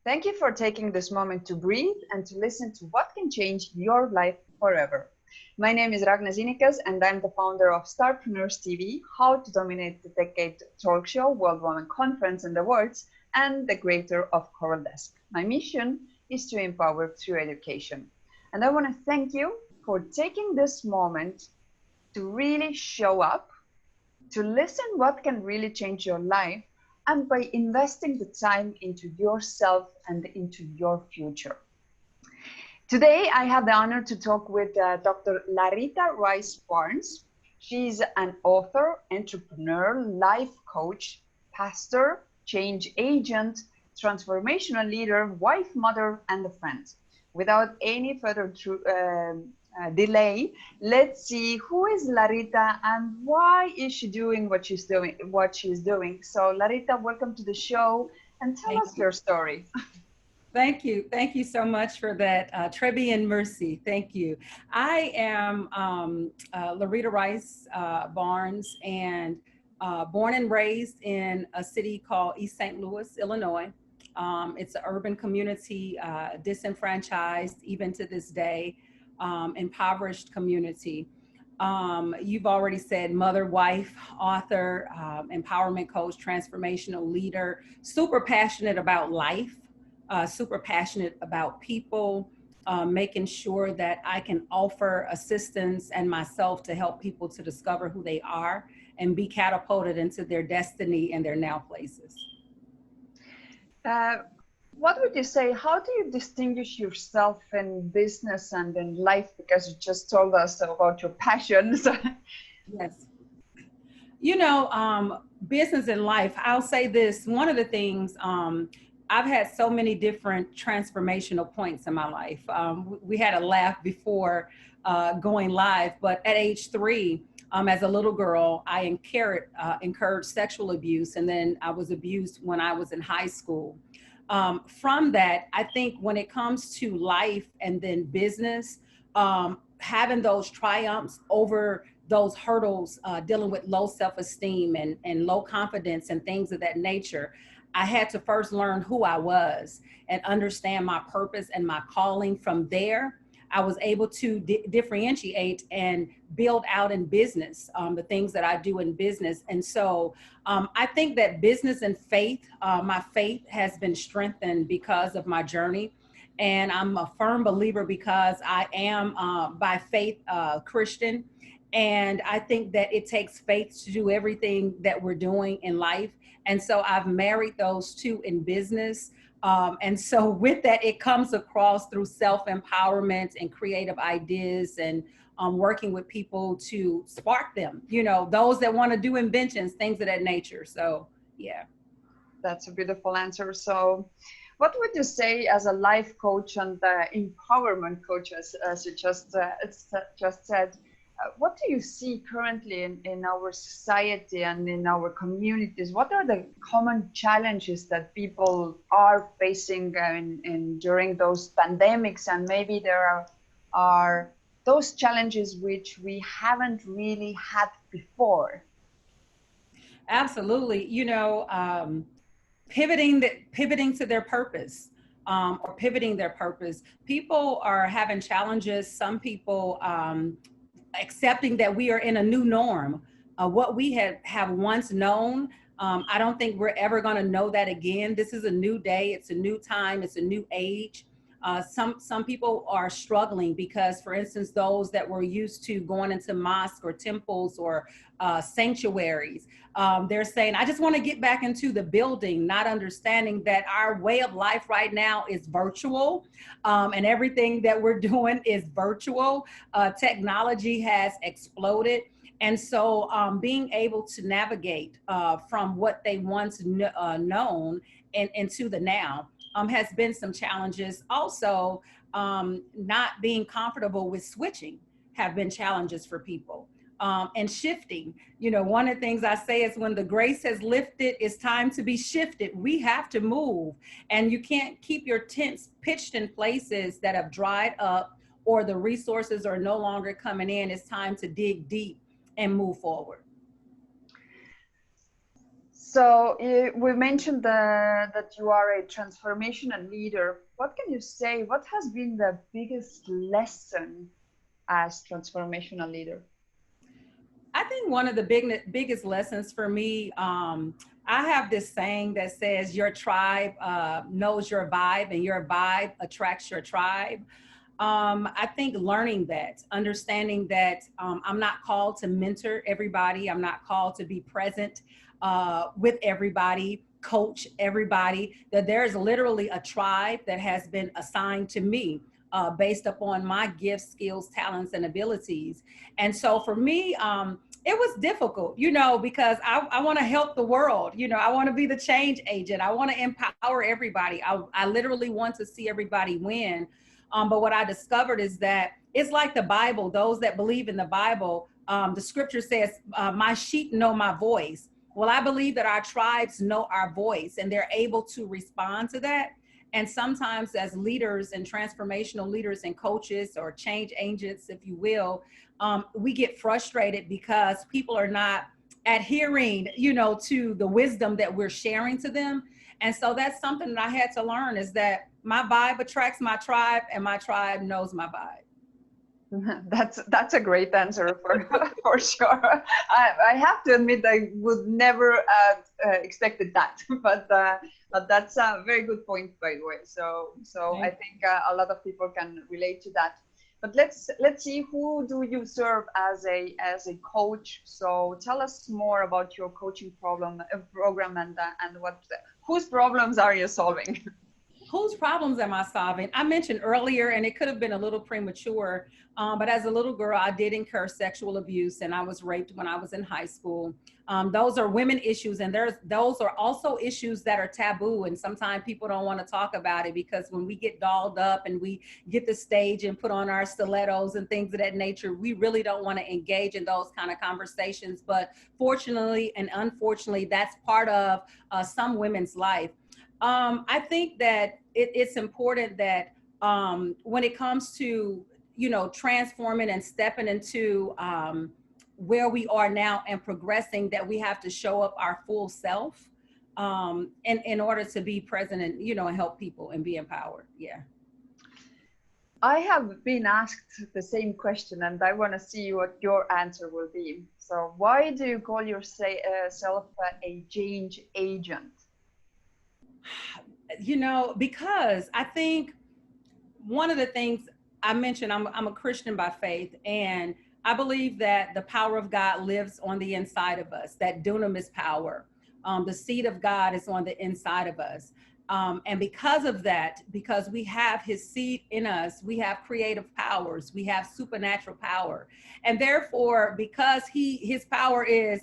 Thank you for taking this moment to breathe and to listen to what can change your life forever. My name is Ragna Zinikas, and I'm the founder of Starpreneurs TV, How to Dominate the Decade talk show, World Women Conference and Awards, and the creator of Coral Desk. My mission is to empower through education. And I want to thank you for taking this moment to really show up, to listen what can really change your life, and by investing the time into yourself and into your future. Today, I have the honor to talk with Dr. Larita Rice Barnes. She's an author, entrepreneur, life coach, pastor, change agent, transformational leader, wife, mother, and a friend. Without any further delay, let's see who is Larita and why is she doing what she's doing. So, Larita, welcome to the show and tell Thank us you. your story. Thank you. Thank you so much for that. Trebian Mercy. Thank you. I am Larita Rice Barnes, and born and raised in a city called East St. Louis, Illinois. It's an urban community, disenfranchised even to this day, impoverished community. You've already said mother, wife, author, empowerment coach, transformational leader, super passionate about life, super passionate about people, making sure that I can offer assistance and myself to help people to discover who they are and be catapulted into their destiny and their now places. Uh, what would you say? How do you distinguish yourself in business and in life? Because you just told us about your passions. Yes. Business and life, I'll say this, one of the things, I've had so many different transformational points in my life. We had a laugh before going live, but at age 3, as a little girl, I incurred sexual abuse, and then I was abused when I was in high school. From that, I think when it comes to life and then business, having those triumphs over those hurdles, dealing with low self-esteem and low confidence and things of that nature, I had to first learn who I was and understand my purpose and my calling. From there, I was able to differentiate and build out in business, the things that I do in business. And so I think that business and faith, my faith has been strengthened because of my journey. And I'm a firm believer because I am by faith Christian. And I think that it takes faith to do everything that we're doing in life. And so I've married those two in business. And so with that, it comes across through self-empowerment and creative ideas and working with people to spark them, those that want to do inventions, things of that nature. So, yeah. That's a beautiful answer. So, what would you say as a life coach and empowerment coach, as you just said? What do you see currently in our society and in our communities? What are the common challenges that people are facing during those pandemics? And maybe there are those challenges which we haven't really had before. Absolutely. Pivoting to their purpose, or pivoting their purpose. People are having challenges. Some people accepting that we are in a new norm. What we have once known, I don't think we're ever going to know that again. This is a new day. It's a new time. It's a new age. Some people are struggling because, for instance, those that were used to going into mosques or temples or sanctuaries, they're saying, I just want to get back into the building, not understanding that our way of life right now is virtual, and everything that we're doing is virtual. Technology has exploded. And so being able to navigate from what they once known and into the now has been some challenges. Also, not being comfortable with switching have been challenges for people. And shifting, one of the things I say is when the grace has lifted, it's time to be shifted. We have to move, and you can't keep your tents pitched in places that have dried up or the resources are no longer coming in. It's time to dig deep and move forward. So we mentioned that you are a transformational leader. What can you say? What has been the biggest lesson as transformational leader? I think one of the biggest lessons for me, I have this saying that says your tribe knows your vibe and your vibe attracts your tribe. I think learning that, understanding that I'm not called to mentor everybody. I'm not called to be present with everybody, coach everybody, that there's literally a tribe that has been assigned to me based upon my gifts, skills, talents, and abilities. And so for me, it was difficult, because I want to help the world. I want to be the change agent. I want to empower everybody. I literally want to see everybody win. But what I discovered is that it's like the Bible. Those that believe in the Bible, the scripture says, my sheep know my voice. Well, I believe that our tribes know our voice and they're able to respond to that. And sometimes as leaders and transformational leaders and coaches or change agents, if you will, we get frustrated because people are not adhering, to the wisdom that we're sharing to them. And so that's something that I had to learn, is that my vibe attracts my tribe and my tribe knows my vibe. That's a great answer for for sure. I have to admit I would never expected that, but that's a very good point, by the way. So I think a lot of people can relate to that. But let's see, who do you serve as a coach? So tell us more about your coaching program and whose problems are you solving? Whose problems am I solving? I mentioned earlier, and it could have been a little premature, but as a little girl, I did incur sexual abuse, and I was raped when I was in high school. Those are women issues, and those are also issues that are taboo, and sometimes people don't want to talk about it because when we get dolled up and we get the stage and put on our stilettos and things of that nature, we really don't want to engage in those kind of conversations. But fortunately and unfortunately, that's part of some women's life. I think that it's important that when it comes to, transforming and stepping into where we are now and progressing, that we have to show up our full self in order to be present and, and help people and be empowered. Yeah. I have been asked the same question, and I want to see what your answer will be. So why do you call yourself a change agent? Because I think one of the things I mentioned, I'm a Christian by faith, and I believe that the power of God lives on the inside of us, that dunamis power. The seed of God is on the inside of us. And because of that, because we have his seed in us, we have creative powers, we have supernatural power. And therefore, because his power is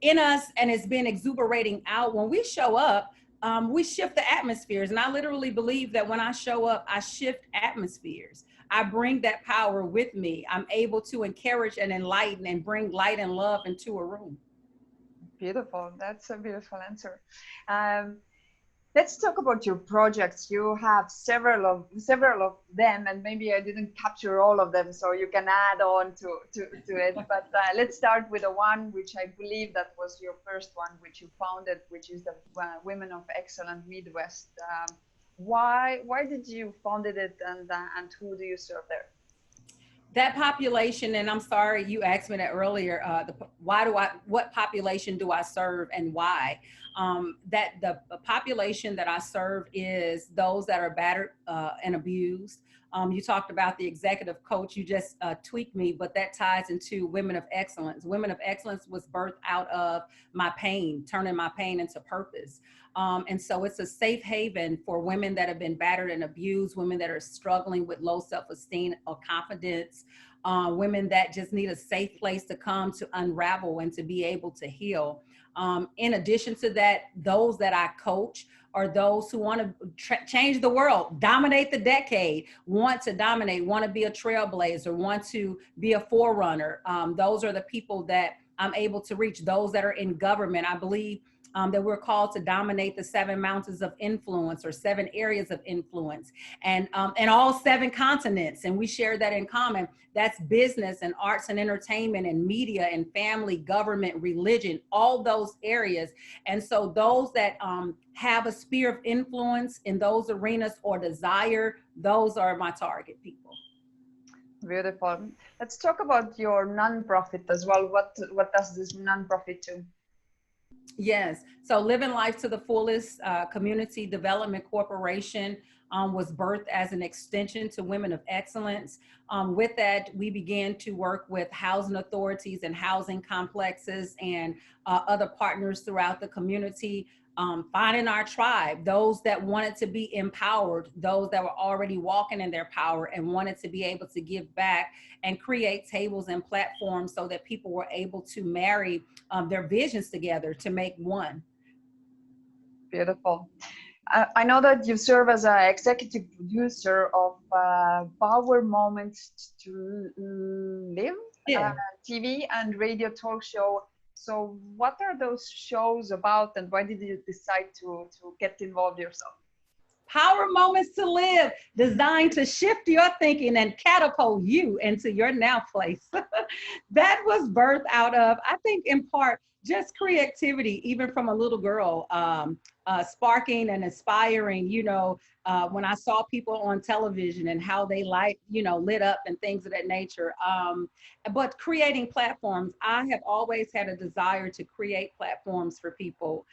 in us and it's been exuberating out, when we show up, we shift the atmospheres. And I literally believe that when I show up, I shift atmospheres. I bring that power with me. I'm able to encourage and enlighten and bring light and love into a room. Beautiful. That's a beautiful answer. Let's talk about your projects. You have several of them, and maybe I didn't capture all of them, so you can add on to it. But let's start with the one which I believe that was your first one, which you founded, which is the Women of Excellence Midwest. Why did you founded it, and who do you serve there? That population, and I'm sorry you asked me that earlier, what population do I serve and why? That the population that I serve is those that are battered and abused. You talked about the executive coach, you just tweaked me, but that ties into Women of Excellence. Women of Excellence was birthed out of my pain, turning my pain into purpose. And so it's a safe haven for women that have been battered and abused, women that are struggling with low self-esteem or confidence, women that just need a safe place to come to unravel and to be able to heal. In addition to that, those that I coach are those who want to change the world, dominate the decade, want to dominate, want to be a trailblazer, want to be a forerunner. Those are the people that I'm able to reach. Those that are in government, I believe that we're called to dominate the 7 mountains of influence, or 7 areas of influence, and all 7 continents. And we share that in common. That's business and arts and entertainment and media and family, government, religion, all those areas. And so those that have a sphere of influence in those arenas or desire, those are my target people. Beautiful. Let's talk about your nonprofit as well. What does this nonprofit do? Yes. So Living Life to the Fullest Community Development Corporation was birthed as an extension to Women of Excellence. With that, we began to work with housing authorities and housing complexes and other partners throughout the community, finding our tribe, those that wanted to be empowered, those that were already walking in their power and wanted to be able to give back, and create tables and platforms so that people were able to marry their visions together to make one. Beautiful. I know that you serve as an executive producer of Power Moments to Live, TV and radio talk show. So what are those shows about, and why did you decide to get involved yourself? Power Moments to Live, designed to shift your thinking and catapult you into your now place. That was birthed out of, I think, in part, just creativity, even from a little girl, sparking and inspiring, when I saw people on television and how they lit up and things of that nature. But creating platforms, I have always had a desire to create platforms for people,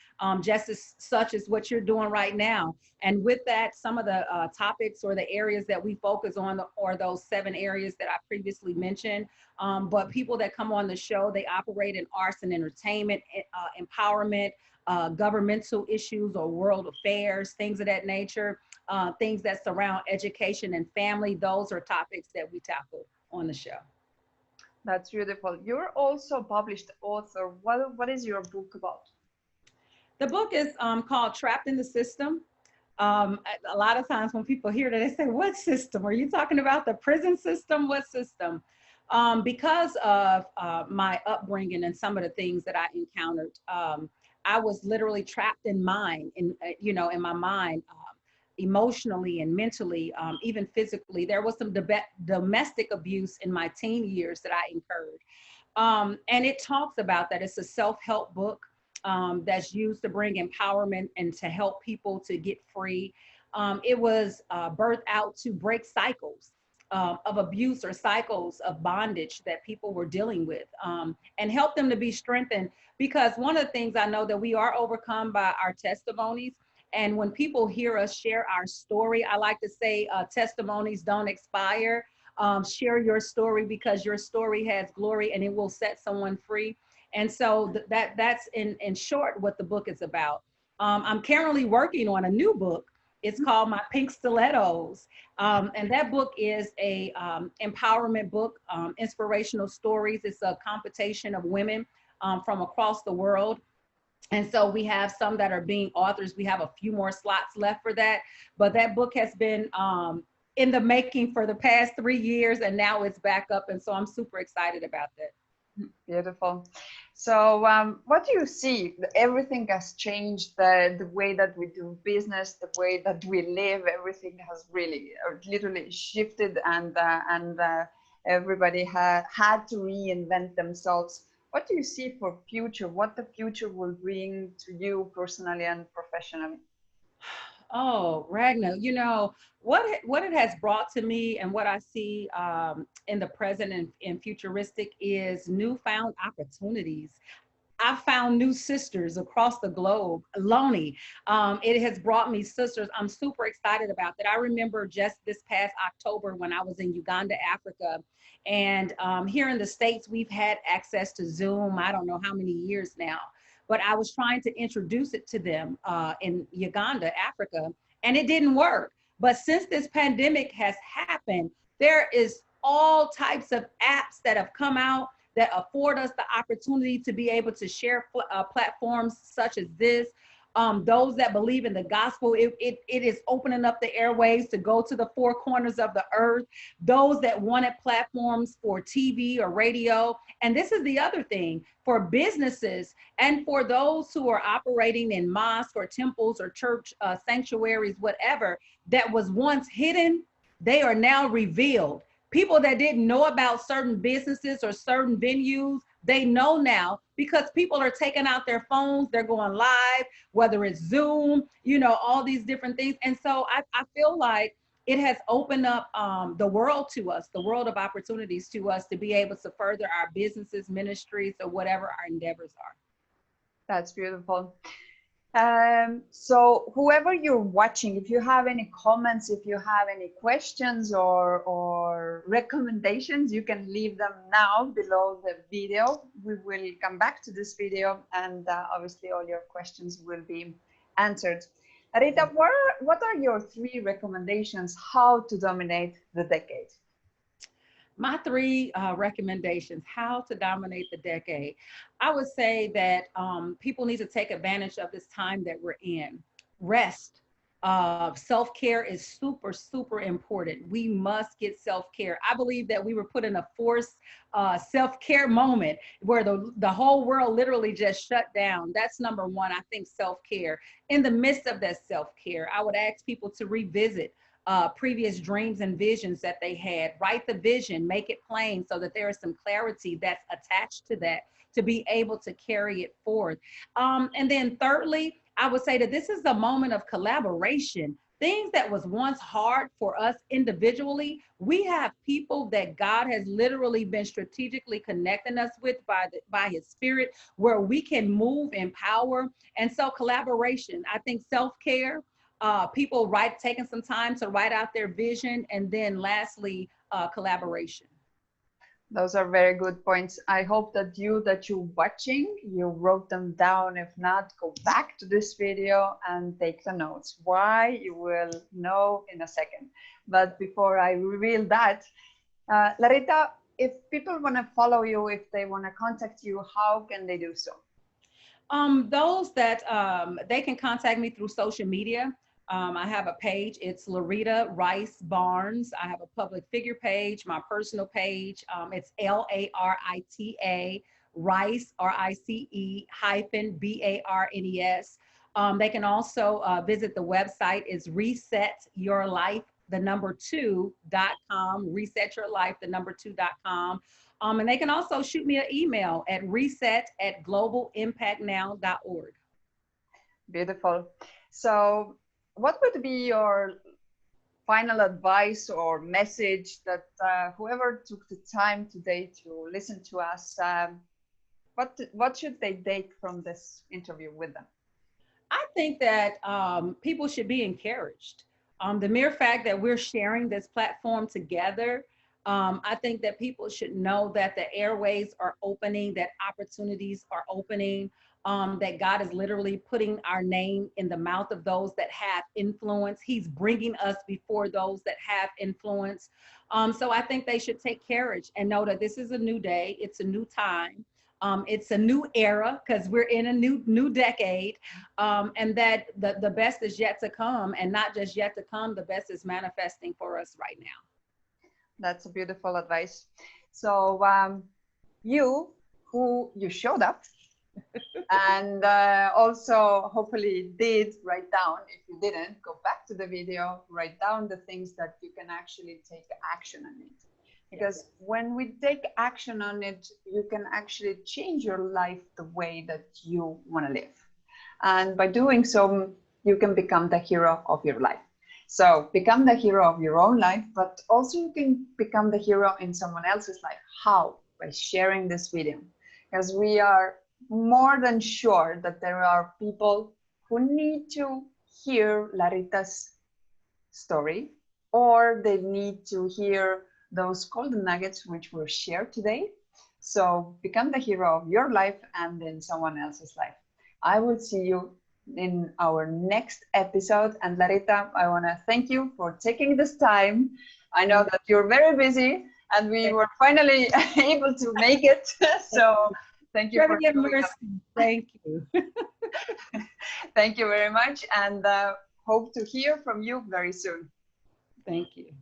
just as such as what you're doing right now. And with that, some of the topics or the areas that we focus on are those 7 areas that I previously mentioned. But people that come on the show, they operate in arts and entertainment, empowerment, governmental issues or world affairs, things of that nature, things that surround education and family. Those are topics that we tackle on the show. That's beautiful. You're also a published author. What is your book about? The book is called Trapped in the System. A lot of times when people hear that, they say, what system? Are you talking about the prison system? What system? Because of my upbringing and some of the things that I encountered, I was literally trapped in mine, in my mind, emotionally and mentally, even physically. There was some domestic abuse in my teen years that I incurred. And it talks about that. It's a self-help book that's used to bring empowerment and to help people to get free. It was birthed out to break cycles of abuse or cycles of bondage that people were dealing with, and help them to be strengthened. Because one of the things I know, that we are overcome by our testimonies. And when people hear us share our story, I like to say testimonies don't expire. Share your story, because your story has glory and it will set someone free. And so that's in short what the book is about. I'm currently working on a new book. It's called My Pink Stilettos. And that book is a empowerment book, inspirational stories. It's a competition of women from across the world. And so we have some that are being authors. We have a few more slots left for that. But that book has been in the making for the past 3 years, and now it's back up. And so I'm super excited about that. Beautiful. So what do you see? Everything has changed, the way that we do business, the way that we live, everything has really literally shifted, and everybody had to reinvent themselves. What do you see for future? What the future will bring to you personally and professionally? Oh, Ragnar, what it has brought to me, and what I see in the present and futuristic, is newfound opportunities. I found new sisters across the globe. Lonely. It has brought me sisters. I'm super excited about that. I remember just this past October when I was in Uganda, Africa. And here in the States, we've had access to Zoom, I don't know how many years now. But I was trying to introduce it to them in Uganda, Africa, and it didn't work. But since this pandemic has happened, there is all types of apps that have come out that afford us the opportunity to be able to share platforms such as this. those that believe in the gospel. It is opening up the airways to go to the four corners of the earth. Those that wanted platforms for TV or radio. And this is the other thing for businesses and for those who are operating in mosques or temples or church sanctuaries, whatever, that was once hidden, they are now revealed. People that didn't know about certain businesses or certain venues, they know now because people are taking out their phones, they're going live, whether it's Zoom, all these different things. And so I feel like it has opened up the world to us, the world of opportunities to us to be able to further our businesses, ministries, or whatever our endeavors are. That's beautiful. So whoever you're watching, if you have any comments, if you have any questions or recommendations, you can leave them now below the video. We will come back to this video and obviously all your questions will be answered. Larita, what are your 3 recommendations how to dominate the decade? My 3 recommendations, how to dominate the decade. I would say that people need to take advantage of this time that we're in. Rest. Self-care is super, super important. We must get self-care. I believe that we were put in a forced self-care moment where the whole world literally just shut down. That's number 1, I think, self-care. In the midst of that self-care, I would ask people to revisit previous dreams and visions that they had. Write the vision, make it plain so that there is some clarity that's attached to that to be able to carry it forth. And then thirdly, I would say that this is the moment of collaboration. Things that was once hard for us individually, we have people that God has literally been strategically connecting us with by his spirit, where we can move in power. And so collaboration, I think self-care, people taking some time to write out their vision, and then lastly, collaboration. Those are very good points. I hope that you're watching, you wrote them down. If not, go back to this video and take the notes. Why, you will know in a second. But before I reveal that, Larita, if people want to follow you, if they want to contact you, how can they do so? Those that they can contact me through social media. I have a page. It's Larita Rice Barnes. I have a public figure page, my personal page. It's Larita Rice, RICE -BARNES. They can also visit the website. It's resetyourlife2.com, resetyourlife2.com. And they can also shoot me an email at reset@globalimpactnow.org. Beautiful. So what would be your final advice or message that whoever took the time today to listen to us, what should they take from this interview with them? I think that people should be encouraged. The mere fact that we're sharing this platform together, I think that people should know that the airways are opening, that opportunities are opening, that God is literally putting our name in the mouth of those that have influence. He's bringing us before those that have influence. So I think they should take courage and know that this is a new day. It's a new time. It's a new era because we're in a new decade, and that the best is yet to come, and not just yet to come, the best is manifesting for us right now. That's a beautiful advice. So you showed up and also hopefully did write down. If you didn't, go back to the video, write down the things that you can actually take action on it. Because when we take action on it, you can actually change your life the way that you want to live. And by doing so, you can become the hero of your life. So become the hero of your own life, but also you can become the hero in someone else's life. How? By sharing this video. Because we are more than sure that there are people who need to hear Larita's story, or they need to hear those golden nuggets which were shared today. So become the hero of your life and in someone else's life. I will see you in our next episode. And Larita, I want to thank you for taking this time. I know that you're very busy and we were finally able to make it. So Thank you for showing up. Thank you. Thank you very much, and hope to hear from you very soon. Thank you.